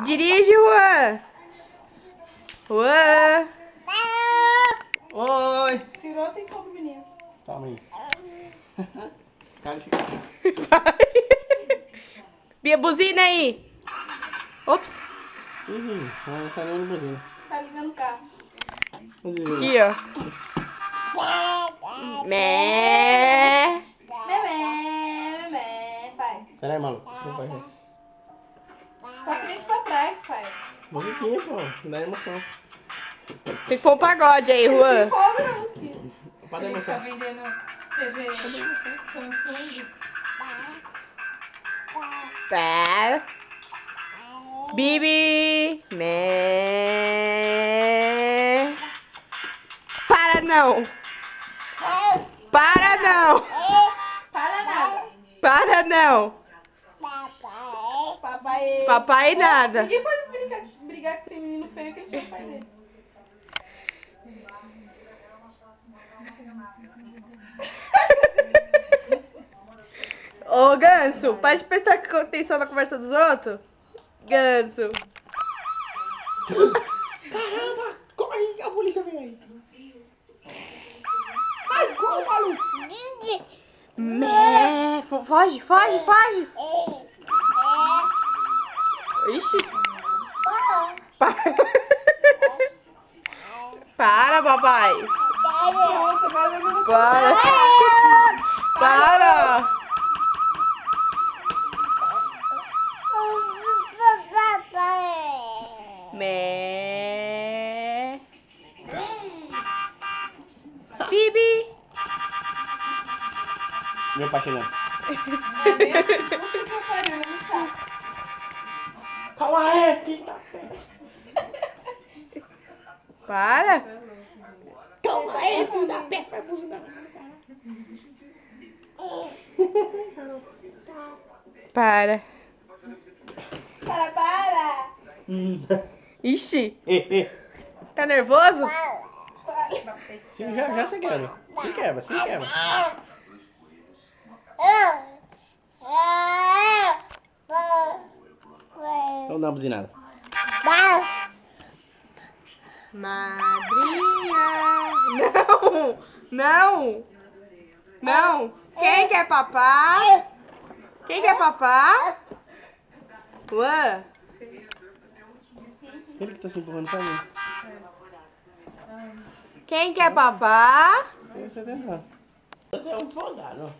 Dirige, Juan. Juan. Oi. Tirou, tem como, menino. Toma aí. Cara, Vai. Bia, buzina aí. Ops. Não sai nem no buzina. Tá ligando o carro. Aqui, ó. Mé. Memé, pai. Pera aí, maluco. Não vai ver. Pra frente e pra trás, pai. Musiquinha, pô. Dá emoção. Tem que pôr um pagode aí, Juan. Cobra a música. Para Ele tá emoção. vendendo TV Samsung. Pera. Bibi. Mé. Para não. Para não. Para nada. Para não. Papai. Papai nada. Ninguém pode brigar com esse menino feio que ele chama o pai dele. Ô, Ganso, para de prestar atenção na conversa dos outros. Ganso. Caramba, corre, a polícia vem aí. Vai, corre, maluco. Mé. Foge, foge, foge. Ixi. Para, papai. Pronto, agora eu não Para. Para. Mé. Bibi. Meu pai chegando. Calma aí, filha. Para. Calma aí, filho da peste, vai buzinar. Para. Para. Ixi. Tá nervoso? Já se quebra. Se quebra, se quebra. Então dá uma buzinada. Madrinha. Não. Não. Não. Quem quer papá? Quem quer papá? Ué. Ele que tá se empurrando sozinho. Quem quer papá? Você tem razão. Você é um folgado.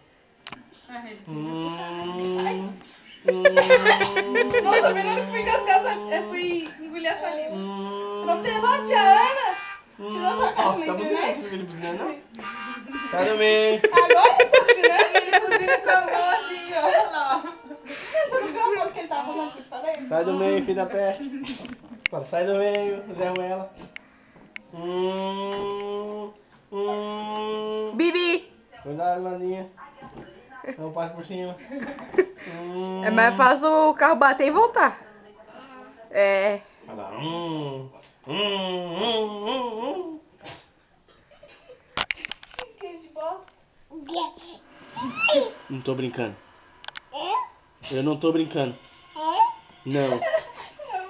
Nossa, melhor que fui cascar, fui engolir a saliva. Atropelou a tia Ana. Tirou sua casa na Tá buzinando, internet. ele buzinando, não? Sai do meio. Agora ele buzina, ele buzina com a mão assim, ó. Olha lá. Você não viu a foto que ele tava fazendo que eu te falei? Sai do meio, filho da peste. Bora, sai do meio, Zé Ruela. Bibi. Cuidado, Landinha. Não passe por cima. É mais fácil o carro bater e voltar. É. Vai dar. Queijo de bosta. Não tô brincando. Eu não tô brincando. Não.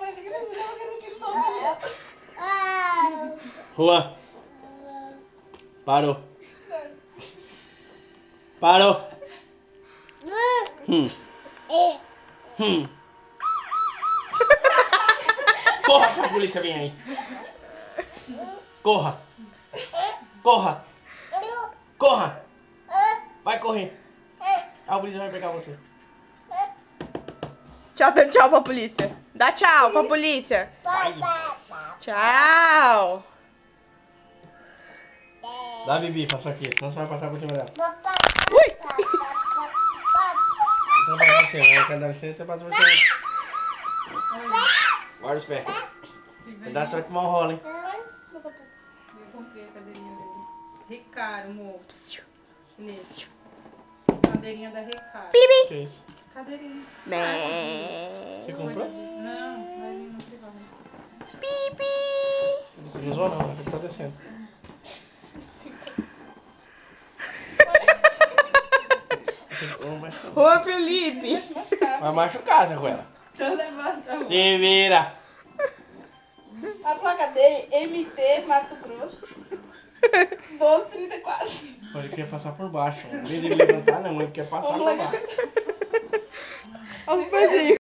Mas que não quero que ele tome. Juan. Parou. Parou. Corra que a polícia vem aí. Corra. Corra. Corra. Vai correr. A polícia vai pegar você. Tchau, dá tchau pra polícia. Dá tchau pra polícia. Tchau. Dá, Bibi, passa aqui, senão você vai passar por cima dela. Ui. Então vai por cima, quer dar licença, você passa por cima. Guarda os pés. Cuidado, você vai tomar um rolo, hein. Eu comprei a cadeirinha dele. Recaro, moço. Cadeirinha da Recaro. Bibi. Que isso? Cadeirinha. Mé. Você comprou? Não, vai vir no privado. Bibi. Você não usou não, o que tá descendo? Ô, Felipe. Vai machucar, Zé Ruela. Então levanta. Se vira. A placa dele, MT Mato Grosso. 1234. Ele quer passar por baixo. Em vez de ele levantar, não, ele quer passar por baixo. Olha os pezinhos.